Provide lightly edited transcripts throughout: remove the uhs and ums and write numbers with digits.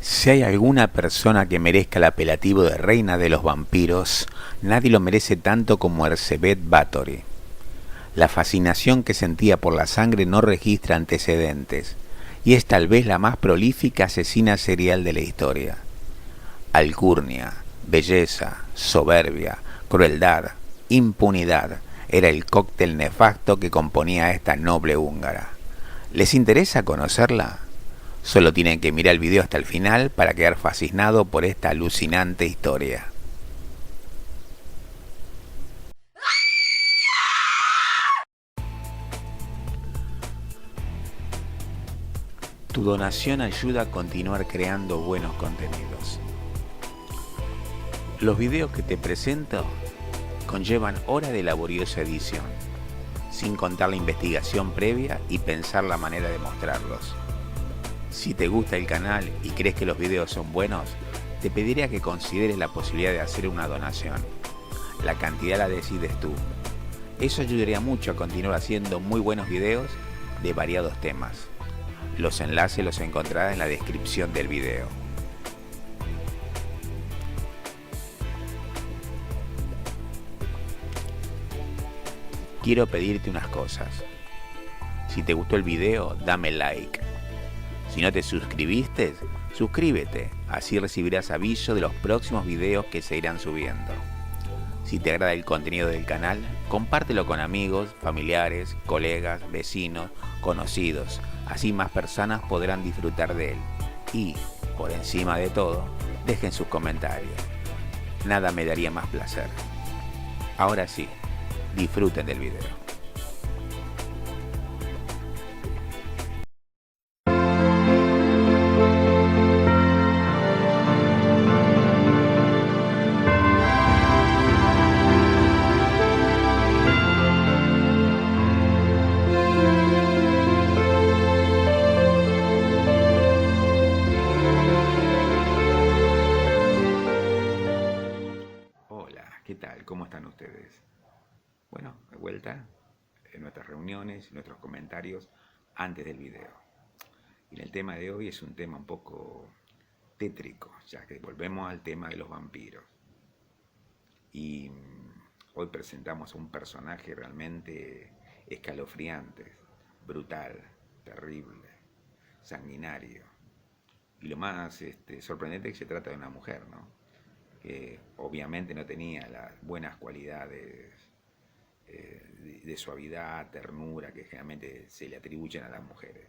Si hay alguna persona que merezca el apelativo de reina de los vampiros, nadie lo merece tanto como Elizabeth Bathory. La fascinación que sentía por la sangre no registra antecedentes, y es tal vez la más prolífica asesina serial de la historia. Alcurnia, belleza, soberbia, crueldad, impunidad, era el cóctel nefasto que componía a esta noble húngara. ¿Les interesa conocerla? Solo tienen que mirar el video hasta el final para quedar fascinado por esta alucinante historia. Tu donación ayuda a continuar creando buenos contenidos. Los videos que te presento conllevan horas de laboriosa edición, sin contar la investigación previa y pensar la manera de mostrarlos. Si te gusta el canal y crees que los videos son buenos, te pediría que consideres la posibilidad de hacer una donación. La cantidad la decides tú. Eso ayudaría mucho a continuar haciendo muy buenos videos de variados temas. Los enlaces los encontrarás en la descripción del video. Quiero pedirte unas cosas. Si te gustó el video, dame like. Si no te suscribiste, suscríbete, así recibirás aviso de los próximos videos que se irán subiendo. Si te agrada el contenido del canal, compártelo con amigos, familiares, colegas, vecinos, conocidos, así más personas podrán disfrutar de él. Y, por encima de todo, dejen sus comentarios. Nada me daría más placer. Ahora sí, disfruten del video. Hola, ¿qué tal? ¿Cómo están ustedes? Bueno, de vuelta en nuestras reuniones, nuestros comentarios antes del video. Y el tema de hoy es un tema un poco tétrico, ya que volvemos al tema de los vampiros. Y hoy presentamos a un personaje realmente escalofriante, brutal, terrible, sanguinario. Y lo más sorprendente es que se trata de una mujer, ¿no? Que obviamente no tenía las buenas cualidades de suavidad, ternura que generalmente se le atribuyen a las mujeres.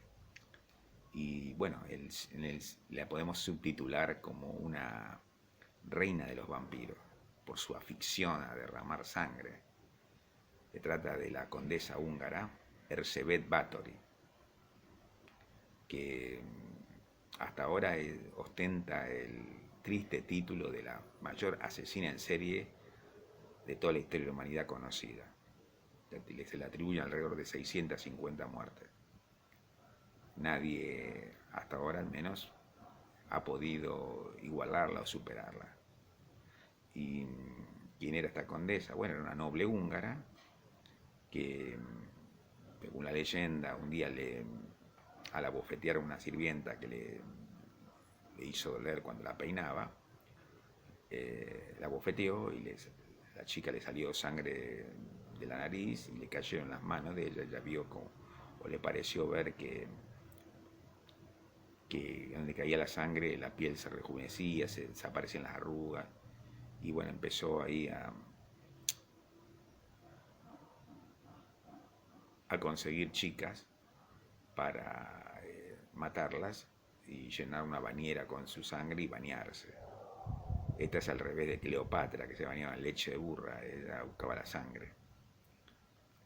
Y bueno, la podemos subtitular como una reina de los vampiros, por su afición a derramar sangre. Se trata de la condesa húngara Elizabeth Bathory, que hasta ahora ostenta el triste título de la mayor asesina en serie de toda la historia de la humanidad conocida. Se le atribuyen alrededor de 650 muertes. Nadie, hasta ahora al menos, ha podido igualarla o superarla. ¿Y quién era esta condesa? Bueno, era una noble húngara que, según la leyenda, un día al abofetear a una sirvienta que le hizo doler cuando la peinaba, la bofeteó y la chica le salió sangre de la nariz y le cayeron las manos de ella. Ella vio o le pareció ver que donde caía la sangre la piel se rejuvenecía, se desaparecían las arrugas, y bueno, empezó ahí a conseguir chicas para matarlas y llenar una bañera con su sangre y bañarse. Esta es al revés de Cleopatra, que se bañaba en leche de burra, ella buscaba la sangre.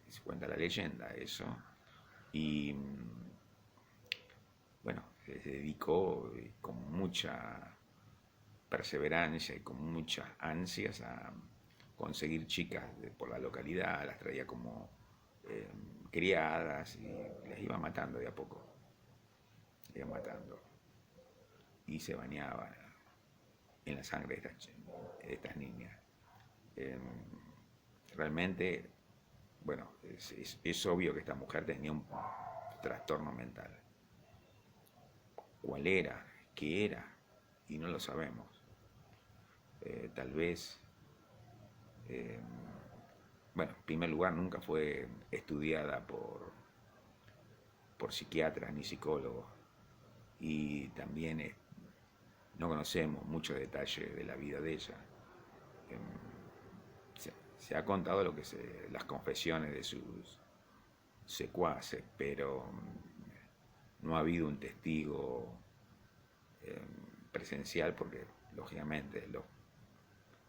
Se cuenta la leyenda eso. Y bueno, se dedicó con mucha perseverancia y con muchas ansias a conseguir chicas por la localidad, las traía como criadas y las iba matando de a poco. Las iba matando. Y se bañaba en la sangre de estas niñas. Realmente bueno, es obvio que esta mujer tenía un trastorno mental. ¿Cuál era? ¿Qué era? Y no lo sabemos. Tal vez, bueno, en primer lugar, nunca fue estudiada por psiquiatras ni psicólogos, y también no conocemos muchos detalles de la vida de ella. Se ha contado las confesiones de sus secuaces, pero no ha habido un testigo presencial, porque lógicamente los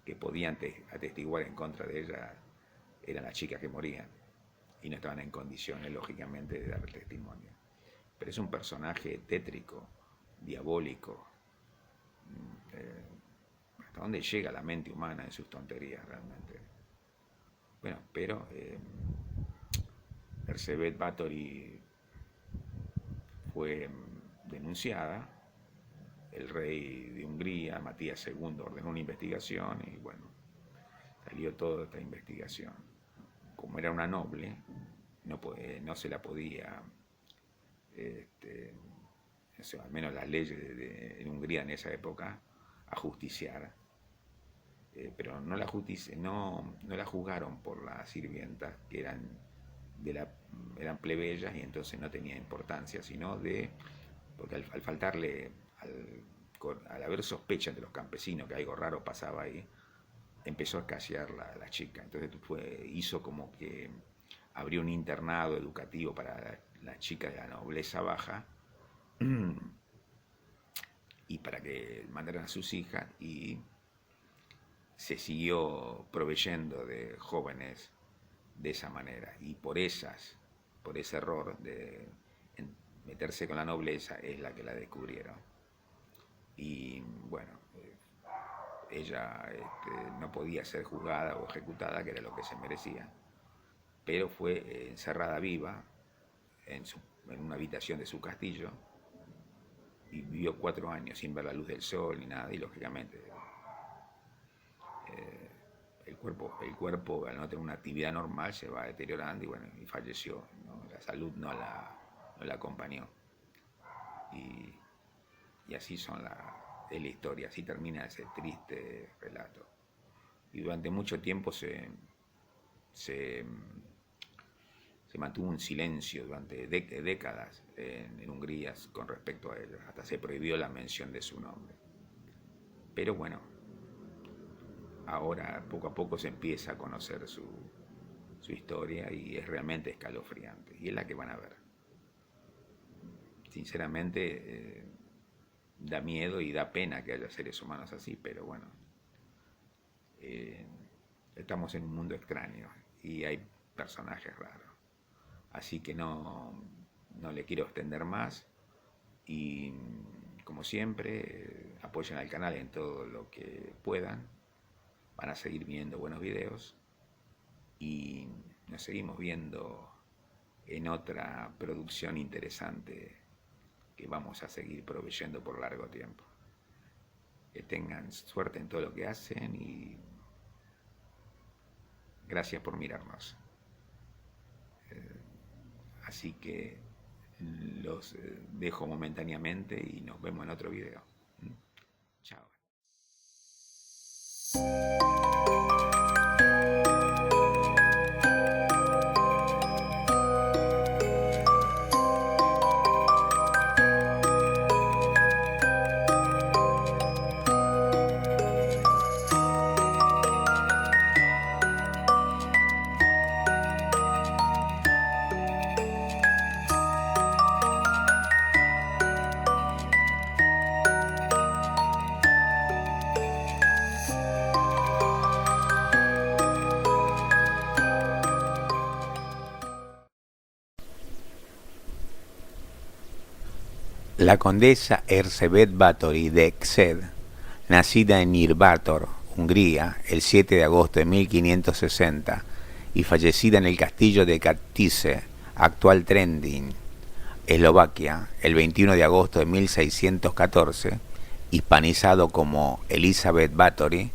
que podían atestiguar en contra de ella eran las chicas que morían y no estaban en condiciones, lógicamente, de dar testimonio. Pero es un personaje tétrico, diabólico. ¿Hasta dónde llega la mente humana en sus tonterías realmente? Bueno, pero Erzsébet Báthory fue denunciada. El rey de Hungría, Matías II, ordenó una investigación y bueno, salió toda esta investigación. Como era una noble, no se la podía, al menos las leyes en Hungría en esa época, ajusticiar. Pero no la juzgaron por las sirvientas, que eran plebeyas y entonces no tenía importancia, sino porque al faltarle, al haber sospecha de los campesinos que algo raro pasaba ahí, empezó a escasear la chica. Entonces hizo como que abrió un internado educativo para la chica de la nobleza baja y para que mandaran a sus hijas, y se siguió proveyendo de jóvenes de esa manera, y por ese error de meterse con la nobleza es la que la descubrieron. Y bueno, ella no podía ser juzgada o ejecutada, que era lo que se merecía, pero fue encerrada viva en una habitación de su castillo, y vivió 4 años sin ver la luz del sol ni nada, y lógicamente el cuerpo al no tener una actividad normal se va deteriorando, y bueno, y falleció, ¿no? La salud no la acompañó, y así es la historia, así termina ese triste relato. Y durante mucho tiempo se mantuvo un silencio durante décadas en Hungría con respecto a ella, hasta se prohibió la mención de su nombre. Pero bueno, ahora poco a poco se empieza a conocer su historia, y es realmente escalofriante, y es la que van a ver. Sinceramente, da miedo y da pena que haya seres humanos así, pero bueno, estamos en un mundo extraño y hay personajes raros. Así que no le quiero extender más, y como siempre, apoyen al canal en todo lo que puedan. Van a seguir viendo buenos videos, y nos seguimos viendo en otra producción interesante que vamos a seguir proveyendo por largo tiempo. Que tengan suerte en todo lo que hacen, y gracias por mirarnos. Así que los dejo momentáneamente y nos vemos en otro video. Chao. La condesa Erzsébet Báthory de Ecsed, nacida en Nyírbátor, Hungría, el 7 de agosto de 1560 y fallecida en el castillo de Katice, actual Trenčín, Eslovaquia, el 21 de agosto de 1614, hispanizado como Elizabeth Báthory,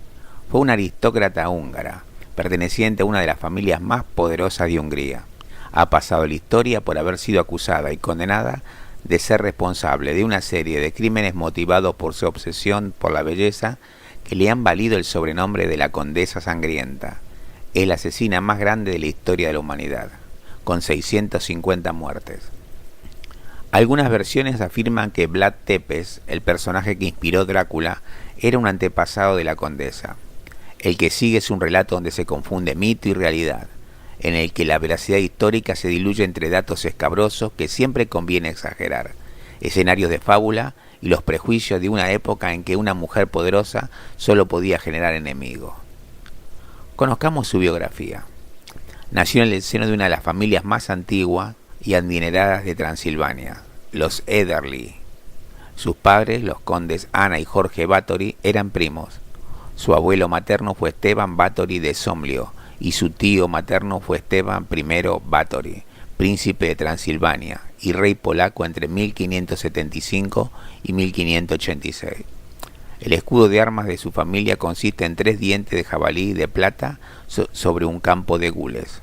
fue una aristócrata húngara, perteneciente a una de las familias más poderosas de Hungría. Ha pasado a la historia por haber sido acusada y condenada de ser responsable de una serie de crímenes motivados por su obsesión por la belleza que le han valido el sobrenombre de la Condesa Sangrienta. Es la asesina más grande de la historia de la humanidad, con 650 muertes. Algunas versiones afirman que Vlad Tepes, el personaje que inspiró Drácula, era un antepasado de la condesa. El que sigue es un relato donde se confunde mito y realidad, en el que la veracidad histórica se diluye entre datos escabrosos que siempre conviene exagerar, escenarios de fábula y los prejuicios de una época en que una mujer poderosa solo podía generar enemigos. Conozcamos su biografía. Nació en el seno de una de las familias más antiguas y adineradas de Transilvania, los Ederly. Sus padres, los condes Ana y Jorge Báthory, eran primos. Su abuelo materno fue Esteban Báthory de Somlio y su tío materno fue Esteban I Báthory, príncipe de Transilvania y rey polaco entre 1575 y 1586. El escudo de armas de su familia consiste en 3 dientes de jabalí de plata sobre un campo de gules.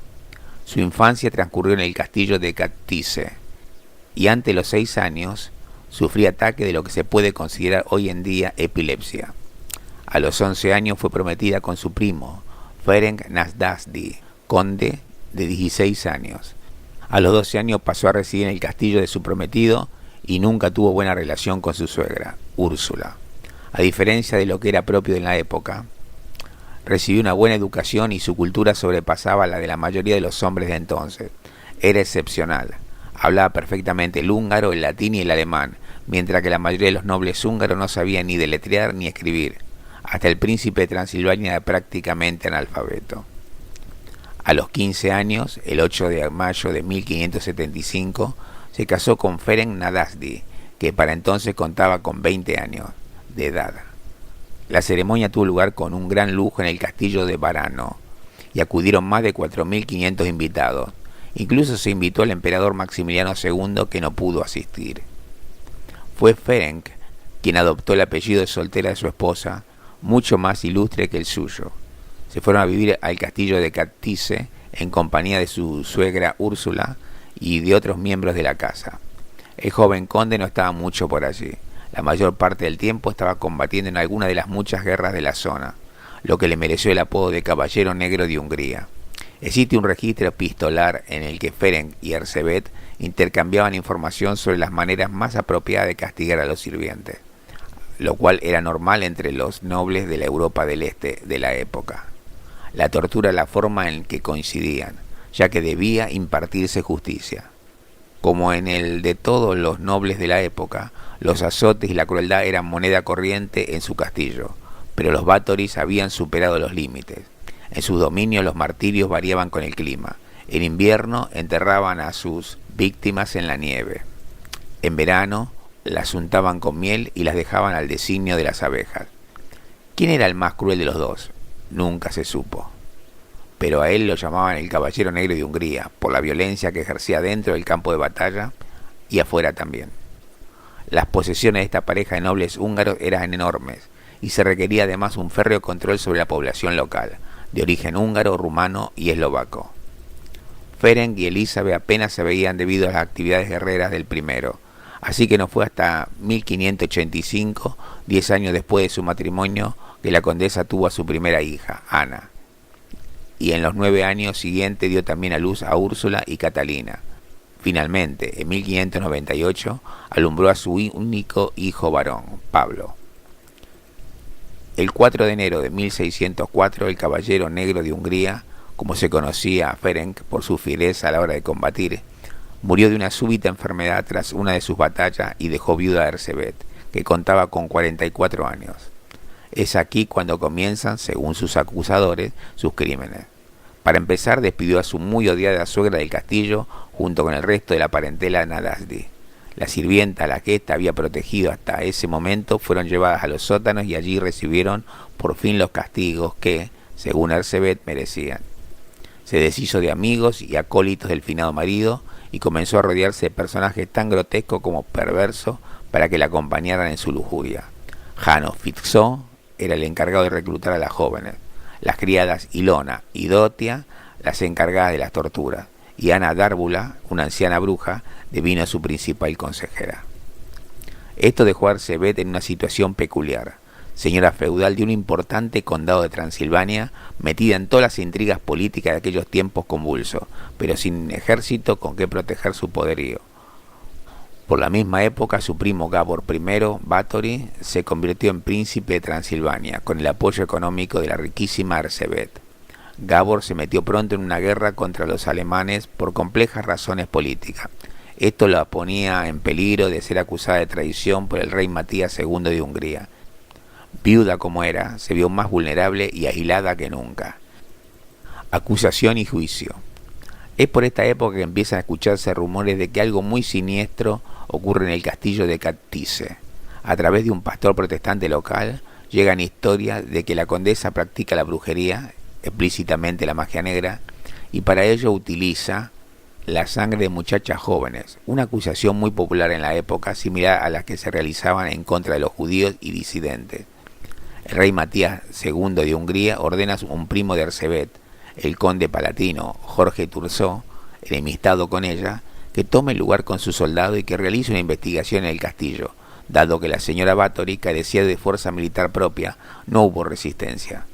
Su infancia transcurrió en el castillo de Katice y ante los 6 años sufría ataque de lo que se puede considerar hoy en día epilepsia. A los 11 años fue prometida con su primo, Ferenc Nasdasdi, conde de 16 años. A los 12 años pasó a residir en el castillo de su prometido y nunca tuvo buena relación con su suegra, Úrsula. A diferencia de lo que era propio en la época, recibió una buena educación y su cultura sobrepasaba la de la mayoría de los hombres de entonces. Era excepcional. Hablaba perfectamente el húngaro, el latín y el alemán, mientras que la mayoría de los nobles húngaros no sabían ni deletrear ni escribir. Hasta el príncipe de Transilvania era prácticamente analfabeto. A los 15 años, el 8 de mayo de 1575, se casó con Ferenc Nadasdi, que para entonces contaba con 20 años de edad. La ceremonia tuvo lugar con un gran lujo en el castillo de Barano y acudieron más de 4.500 invitados. Incluso se invitó al emperador Maximiliano II, que no pudo asistir. Fue Ferenc quien adoptó el apellido de soltera de su esposa, mucho más ilustre que el suyo. Se fueron a vivir al castillo de Katice en compañía de su suegra Úrsula y de otros miembros de la casa. El joven conde no estaba mucho por allí. La mayor parte del tiempo estaba combatiendo en alguna de las muchas guerras de la zona, lo que le mereció el apodo de Caballero Negro de Hungría. Existe un registro epistolar en el que Ferenc y Erzsébet intercambiaban información sobre las maneras más apropiadas de castigar a los sirvientes, lo cual era normal entre los nobles de la Europa del Este de la época. La tortura era la forma en que coincidían, ya que debía impartirse justicia. Como en el de todos los nobles de la época, los azotes y la crueldad eran moneda corriente en su castillo, pero los Báthory habían superado los límites. En sus dominios los martirios variaban con el clima. En invierno enterraban a sus víctimas en la nieve. En verano las untaban con miel y las dejaban al designio de las abejas. ¿Quién era el más cruel de los dos? Nunca se supo. Pero a él lo llamaban el Caballero Negro de Hungría, por la violencia que ejercía dentro del campo de batalla y afuera también. Las posesiones de esta pareja de nobles húngaros eran enormes, y se requería además un férreo control sobre la población local, de origen húngaro, rumano y eslovaco. Ferenc y Elizabeth apenas se veían debido a las actividades guerreras del primero, así que no fue hasta 1585, 10 años después de su matrimonio, que la condesa tuvo a su primera hija, Ana, y en los 9 años siguientes dio también a luz a Úrsula y Catalina. Finalmente, en 1598, alumbró a su único hijo varón, Pablo. El 4 de enero de 1604, el Caballero Negro de Hungría, como se conocía a Ferenc por su fiereza a la hora de combatir, murió de una súbita enfermedad tras una de sus batallas y dejó viuda a Erzsébet, que contaba con 44 años. Es aquí cuando comienzan, según sus acusadores, sus crímenes. Para empezar, despidió a su muy odiada suegra del castillo junto con el resto de la parentela Nadasdi. La sirvienta a la que ésta había protegido hasta ese momento fueron llevadas a los sótanos y allí recibieron por fin los castigos que, según Erzsébet, merecían. Se deshizo de amigos y acólitos del finado marido y comenzó a rodearse de personajes tan grotescos como perversos para que la acompañaran en su lujuria. János Ficzó era el encargado de reclutar a las jóvenes. las criadas Ilona y Dotia, las encargadas de las torturas, y Ana Dárbula, una anciana bruja, devino su principal consejera. Esto dejó a Erzsébet en una situación peculiar, señora feudal de un importante condado de Transilvania, metida en todas las intrigas políticas de aquellos tiempos convulsos, pero sin ejército con que proteger su poderío. Por la misma época, su primo Gábor I, Báthory, se convirtió en príncipe de Transilvania, con el apoyo económico de la riquísima Erzsébet. Gábor se metió pronto en una guerra contra los alemanes por complejas razones políticas. Esto la ponía en peligro de ser acusada de traición por el rey Matías II de Hungría. Viuda como era, se vio más vulnerable y aislada que nunca. Acusación y juicio. Es por esta época que empiezan a escucharse rumores de que algo muy siniestro ocurre en el castillo de Katice. A través de un pastor protestante local, llegan historias de que la condesa practica la brujería, explícitamente la magia negra, y para ello utiliza la sangre de muchachas jóvenes, una acusación muy popular en la época, similar a las que se realizaban en contra de los judíos y disidentes. El rey Matías II de Hungría ordena a un primo de Erzsébet, el conde palatino Jorge Thurzó, enemistado con ella, que tome el lugar con su soldado y que realice una investigación en el castillo. Dado que la señora Báthory carecía de fuerza militar propia, no hubo resistencia.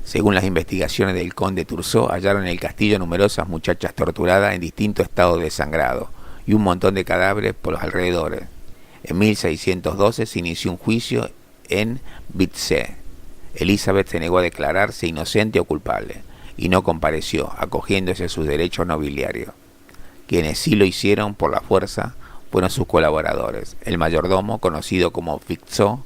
Según las investigaciones del conde Thurzó, hallaron en el castillo numerosas muchachas torturadas en distintos estados de sangrado y un montón de cadáveres por los alrededores. En 1612 se inició un juicio en Vitse. Elizabeth se negó a declararse inocente o culpable y no compareció, acogiéndose a sus derechos nobiliarios. Quienes sí lo hicieron por la fuerza fueron sus colaboradores. El mayordomo, conocido como Ficzó,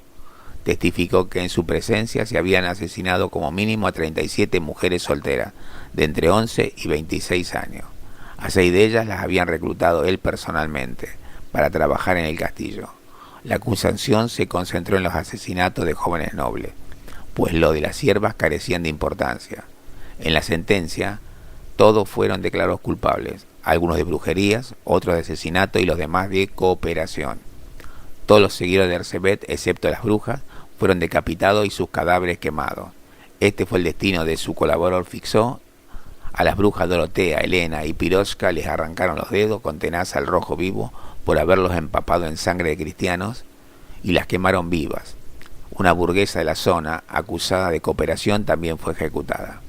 testificó que en su presencia se habían asesinado como mínimo a 37 mujeres solteras de entre 11 y 26 años. A 6 de ellas las habían reclutado él personalmente para trabajar en el castillo. La acusación se concentró en los asesinatos de jóvenes nobles, pues lo de las siervas carecían de importancia. En la sentencia, todos fueron declarados culpables, algunos de brujerías, otros de asesinato y los demás de cooperación. Todos los seguidores de Erzsébet, excepto las brujas, fueron decapitados y sus cadáveres quemados. Este fue el destino de su colaborador Ficzó. A las brujas Dorotea, Helena y Piroshka les arrancaron los dedos con tenaza al rojo vivo por haberlos empapado en sangre de cristianos y las quemaron vivas. Una burguesa de la zona, acusada de cooperación, también fue ejecutada.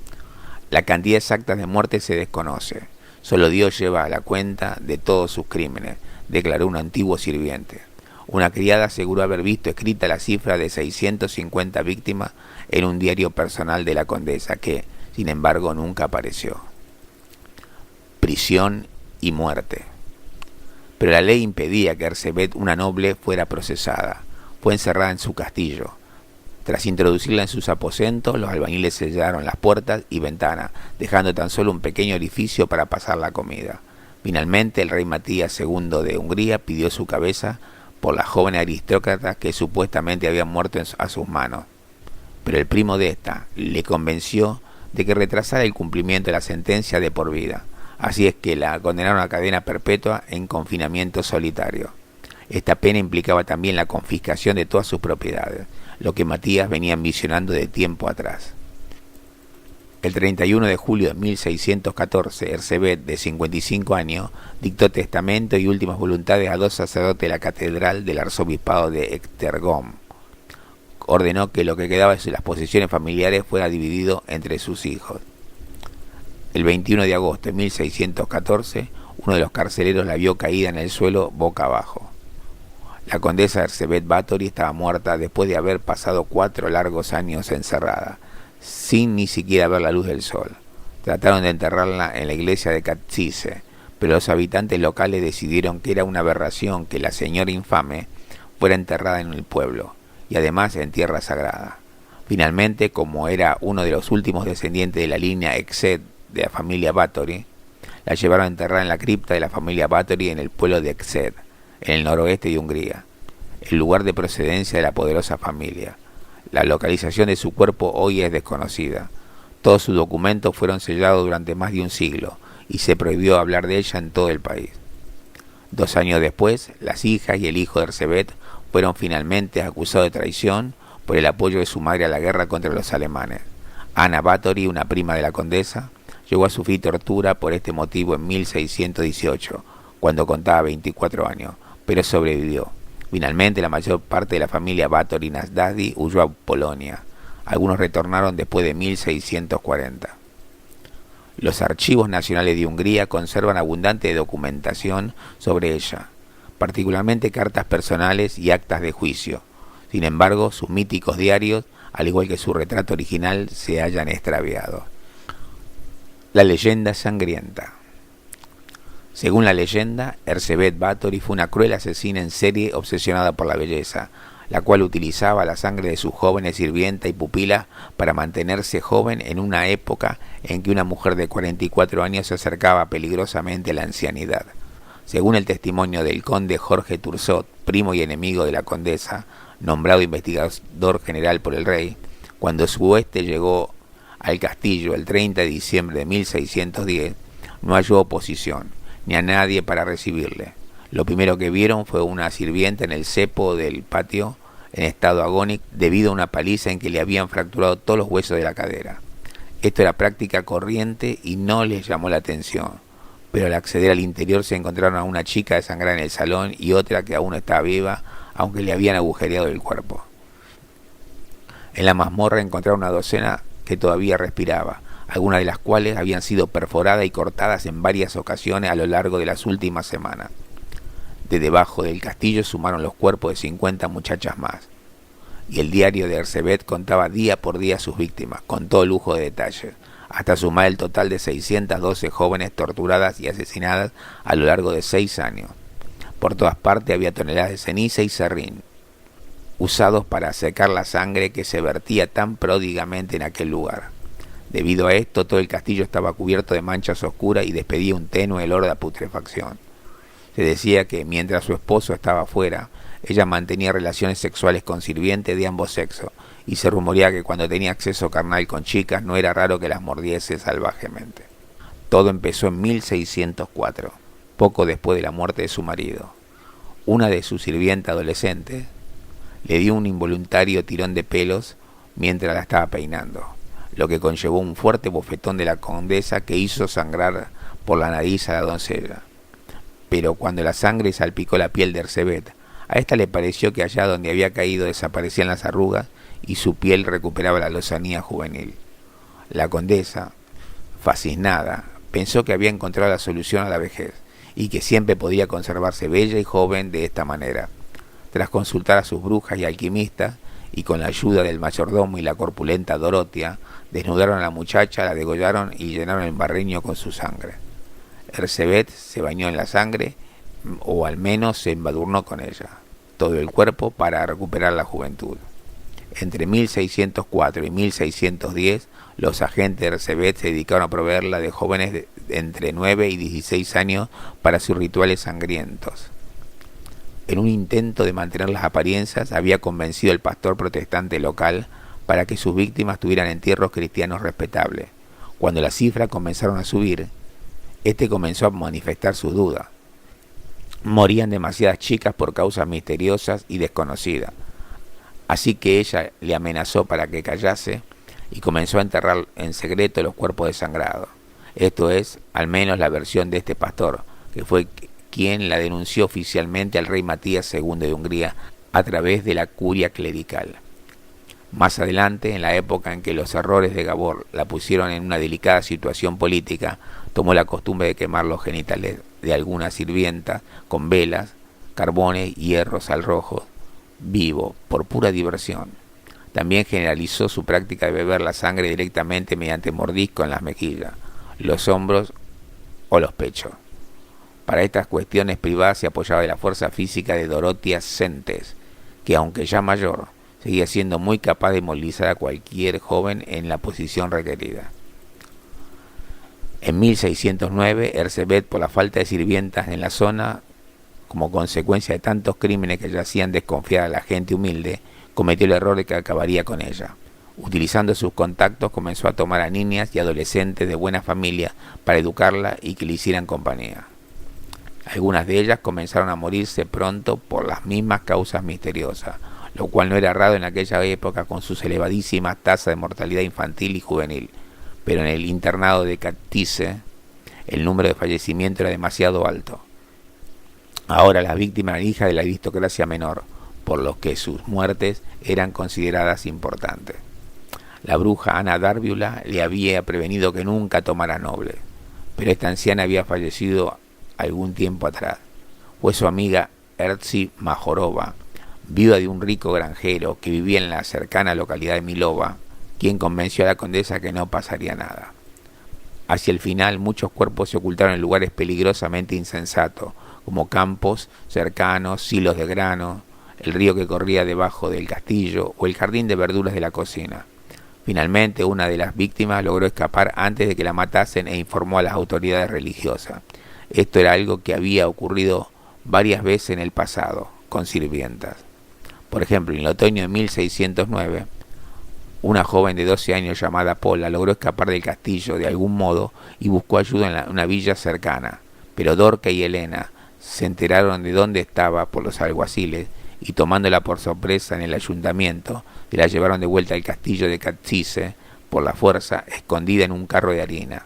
La cantidad exacta de muertes se desconoce. Solo Dios lleva a la cuenta de todos sus crímenes, declaró un antiguo sirviente. Una criada aseguró haber visto escrita la cifra de 650 víctimas en un diario personal de la condesa, que, sin embargo, nunca apareció. Prisión y muerte. Pero la ley impedía que Erzsébet, una noble, fuera procesada. Fue encerrada en su castillo. Tras introducirla en sus aposentos, los albañiles sellaron las puertas y ventanas, dejando tan solo un pequeño orificio para pasar la comida. Finalmente, el rey Matías II de Hungría pidió su cabeza por la joven aristócrata que supuestamente había muerto a sus manos. Pero el primo de esta le convenció de que retrasara el cumplimiento de la sentencia de por vida. Así es que la condenaron a cadena perpetua en confinamiento solitario. Esta pena implicaba también la confiscación de todas sus propiedades, lo que Matías venía ambicionando de tiempo atrás. El 31 de julio de 1614, Erzsébet, de 55 años, dictó testamento y últimas voluntades a 2 sacerdotes de la catedral del arzobispado de Esztergom. Ordenó que lo que quedaba de las posesiones familiares fuera dividido entre sus hijos. El 21 de agosto de 1614, uno de los carceleros la vio caída en el suelo boca abajo. La condesa Erzsébet Báthory estaba muerta después de haber pasado 4 largos años encerrada, sin ni siquiera ver la luz del sol. Trataron de enterrarla en la iglesia de Katice, pero los habitantes locales decidieron que era una aberración que la señora infame fuera enterrada en el pueblo, y además en tierra sagrada. Finalmente, como era uno de los últimos descendientes de la línea Exed de la familia Báthory, la llevaron a enterrar en la cripta de la familia Báthory en el pueblo de Exed, en el noroeste de Hungría, el lugar de procedencia de la poderosa familia. La localización de su cuerpo hoy es desconocida. Todos sus documentos fueron sellados durante más de un siglo y se prohibió hablar de ella en todo el país. 2 años después, las hijas y el hijo de Erzsébet fueron finalmente acusados de traición por el apoyo de su madre a la guerra contra los alemanes. Ana Báthory, una prima de la condesa, llegó a sufrir tortura por este motivo en 1618, cuando contaba 24 años, pero sobrevivió. Finalmente, la mayor parte de la familia Báthory-Nasdadi huyó a Polonia. Algunos retornaron después de 1640. Los archivos nacionales de Hungría conservan abundante documentación sobre ella, particularmente cartas personales y actas de juicio. Sin embargo, sus míticos diarios, al igual que su retrato original, se hayan extraviado. La leyenda sangrienta. Según la leyenda, Erzsébet Báthory fue una cruel asesina en serie obsesionada por la belleza, la cual utilizaba la sangre de sus jóvenes sirvienta y pupila para mantenerse joven en una época en que una mujer de 44 años se acercaba peligrosamente a la ancianidad. Según el testimonio del conde Jorge Turzot, primo y enemigo de la condesa, nombrado investigador general por el rey, cuando su hueste llegó al castillo el 30 de diciembre de 1610, no halló oposición, ni a nadie para recibirle. Lo primero que vieron fue una sirvienta en el cepo del patio en estado agónico debido a una paliza en que le habían fracturado todos los huesos de la cadera. Esto era práctica corriente y no les llamó la atención, pero al acceder al interior se encontraron a una chica desangrada en el salón y otra que aún estaba viva, aunque le habían agujereado el cuerpo. En la mazmorra encontraron una docena que todavía respiraba, algunas de las cuales habían sido perforadas y cortadas en varias ocasiones a lo largo de las últimas semanas. De debajo del castillo sumaron los cuerpos de 50 muchachas más, y el diario de Erzsébet contaba día por día a sus víctimas, con todo lujo de detalles, hasta sumar el total de 612 jóvenes torturadas y asesinadas a lo largo de 6 años. Por todas partes había toneladas de ceniza y serrín, usados para secar la sangre que se vertía tan pródigamente en aquel lugar. Debido a esto, todo el castillo estaba cubierto de manchas oscuras y despedía un tenue olor a putrefacción. Se decía que mientras su esposo estaba afuera, ella mantenía relaciones sexuales con sirvientes de ambos sexos, y se rumoreaba que cuando tenía acceso carnal con chicas no era raro que las mordiese salvajemente. Todo empezó en 1604, poco después de la muerte de su marido. Una de sus sirvientas adolescentes le dio un involuntario tirón de pelos mientras la estaba peinando, lo que conllevó un fuerte bofetón de la condesa que hizo sangrar por la nariz a la doncella. Pero cuando la sangre salpicó la piel de Erzsébet, a esta le pareció que allá donde había caído desaparecían las arrugas y su piel recuperaba la lozanía juvenil. La condesa, fascinada, pensó que había encontrado la solución a la vejez y que siempre podía conservarse bella y joven de esta manera. Tras consultar a sus brujas y alquimistas, y con la ayuda del mayordomo y la corpulenta Dorotea, desnudaron a la muchacha, la degollaron y llenaron el barriño con su sangre. Erzsébet se bañó en la sangre, o al menos se embadurnó con ella, todo el cuerpo para recuperar la juventud. Entre 1604 y 1610, los agentes de Erzsébet se dedicaron a proveerla de jóvenes de entre 9 y 16 años para sus rituales sangrientos. En un intento de mantener las apariencias, había convencido al pastor protestante local para que sus víctimas tuvieran entierros cristianos respetables. Cuando las cifras comenzaron a subir, este comenzó a manifestar sus dudas. Morían demasiadas chicas por causas misteriosas y desconocidas. Así que ella le amenazó para que callase y comenzó a enterrar en secreto los cuerpos desangrados. Esto es, al menos la versión de este pastor, que fue quien la denunció oficialmente al rey Matías II de Hungría a través de la curia clerical. Más adelante, en la época en que los errores de Gabor la pusieron en una delicada situación política, tomó la costumbre de quemar los genitales de algunas sirvientas con velas, carbones y hierros al rojo, vivo, por pura diversión. También generalizó su práctica de beber la sangre directamente mediante mordisco en las mejillas, los hombros o los pechos. Para estas cuestiones privadas se apoyaba de la fuerza física de Dorotea Sentes, que aunque ya mayor, seguía siendo muy capaz de movilizar a cualquier joven en la posición requerida. En 1609, Erzsébet, por la falta de sirvientas en la zona, como consecuencia de tantos crímenes que ya hacían desconfiar a la gente humilde, cometió el error de que acabaría con ella. Utilizando sus contactos, comenzó a tomar a niñas y adolescentes de buena familia para educarla y que le hicieran compañía. Algunas de ellas comenzaron a morirse pronto por las mismas causas misteriosas, lo cual no era raro en aquella época con sus elevadísimas tasas de mortalidad infantil y juvenil. Pero en el internado de Cattice el número de fallecimientos era demasiado alto. Ahora las víctimas eran hijas de la aristocracia menor, por lo que sus muertes eran consideradas importantes. La bruja Ana Dárvula le había prevenido que nunca tomara noble, pero esta anciana había fallecido algún tiempo atrás. Fue su amiga Erzi Majorova, viuda de un rico granjero que vivía en la cercana localidad de Milova, quien convenció a la condesa que no pasaría nada. Hacia el final, muchos cuerpos se ocultaron en lugares peligrosamente insensatos, como campos cercanos, silos de grano, el río que corría debajo del castillo o el jardín de verduras de la cocina. Finalmente, una de las víctimas logró escapar antes de que la matasen e informó a las autoridades religiosas. Esto era algo que había ocurrido varias veces en el pasado, con sirvientas. Por ejemplo, en el otoño de 1609, una joven de 12 años llamada Pola logró escapar del castillo de algún modo y buscó ayuda en una villa cercana. Pero Dorca y Helena se enteraron de dónde estaba por los alguaciles y tomándola por sorpresa en el ayuntamiento, se la llevaron de vuelta al castillo de Cattice por la fuerza, escondida en un carro de harina.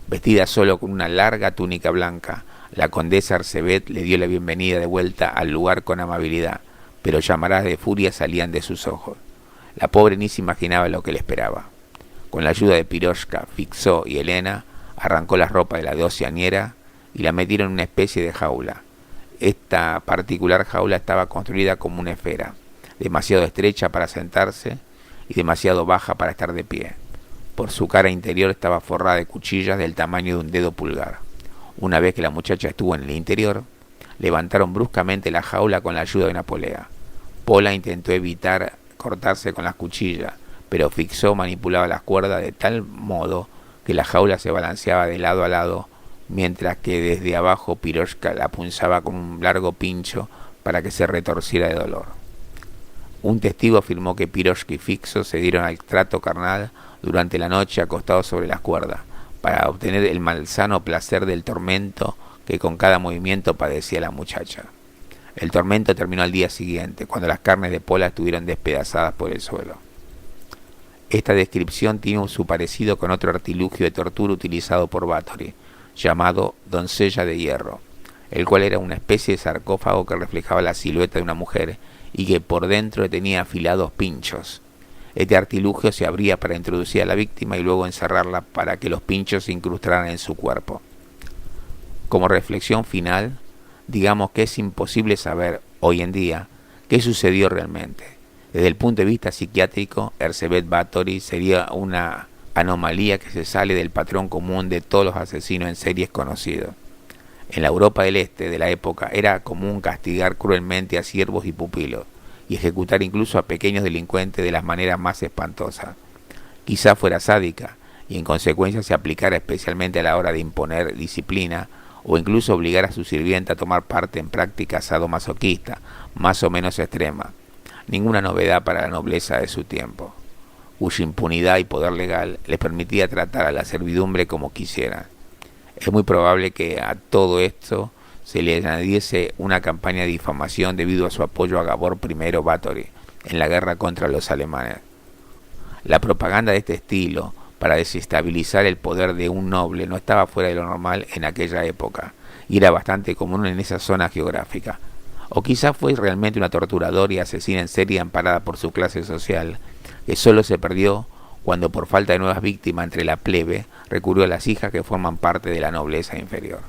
Vestida solo con una larga túnica blanca, la condesa Arcebet le dio la bienvenida de vuelta al lugar con amabilidad, pero llamaradas de furia salían de sus ojos. La pobre ni se imaginaba lo que le esperaba. Con la ayuda de Piroshka, Fixó y Helena, arrancó las ropas de la doceañera y la metieron en una especie de jaula. Esta particular jaula estaba construida como una esfera, demasiado estrecha para sentarse y demasiado baja para estar de pie. Por su cara interior estaba forrada de cuchillas del tamaño de un dedo pulgar. Una vez que la muchacha estuvo en el interior, levantaron bruscamente la jaula con la ayuda de una polea. Pola intentó evitar cortarse con las cuchillas, pero Fixó manipulaba las cuerdas de tal modo que la jaula se balanceaba de lado a lado, mientras que desde abajo Piroshka la punzaba con un largo pincho para que se retorciera de dolor. Un testigo afirmó que Piroshka y Fixó se dieron al trato carnal durante la noche acostados sobre las cuerdas, para obtener el malsano placer del tormento que con cada movimiento padecía la muchacha. El tormento terminó al día siguiente, cuando las carnes de Pola estuvieron despedazadas por el suelo. Esta descripción tiene su parecido con otro artilugio de tortura utilizado por Báthory, llamado doncella de hierro, el cual era una especie de sarcófago que reflejaba la silueta de una mujer y que por dentro tenía afilados pinchos. Este artilugio se abría para introducir a la víctima y luego encerrarla para que los pinchos se incrustaran en su cuerpo. Como reflexión final, digamos que es imposible saber, hoy en día, qué sucedió realmente. Desde el punto de vista psiquiátrico, Erzsébet Báthory sería una anomalía que se sale del patrón común de todos los asesinos en series conocidos. En la Europa del Este de la época era común castigar cruelmente a siervos y pupilos, y ejecutar incluso a pequeños delincuentes de las maneras más espantosas. Quizá fuera sádica, y en consecuencia se aplicara especialmente a la hora de imponer disciplina, o incluso obligar a su sirvienta a tomar parte en prácticas sadomasoquistas, más o menos extremas. Ninguna novedad para la nobleza de su tiempo, cuya impunidad y poder legal les permitía tratar a la servidumbre como quisieran. Es muy probable que a todo esto se le añadiese una campaña de difamación debido a su apoyo a Gabor I Báthory en la guerra contra los alemanes. La propaganda de este estilo para desestabilizar el poder de un noble no estaba fuera de lo normal en aquella época y era bastante común en esa zona geográfica. O quizá fue realmente una torturadora y asesina en serie amparada por su clase social, que solo se perdió cuando por falta de nuevas víctimas entre la plebe recurrió a las hijas que forman parte de la nobleza inferior.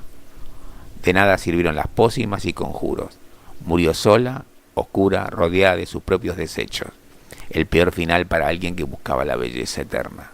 De nada sirvieron las pócimas y conjuros. Murió sola, oscura, rodeada de sus propios desechos. El peor final para alguien que buscaba la belleza eterna.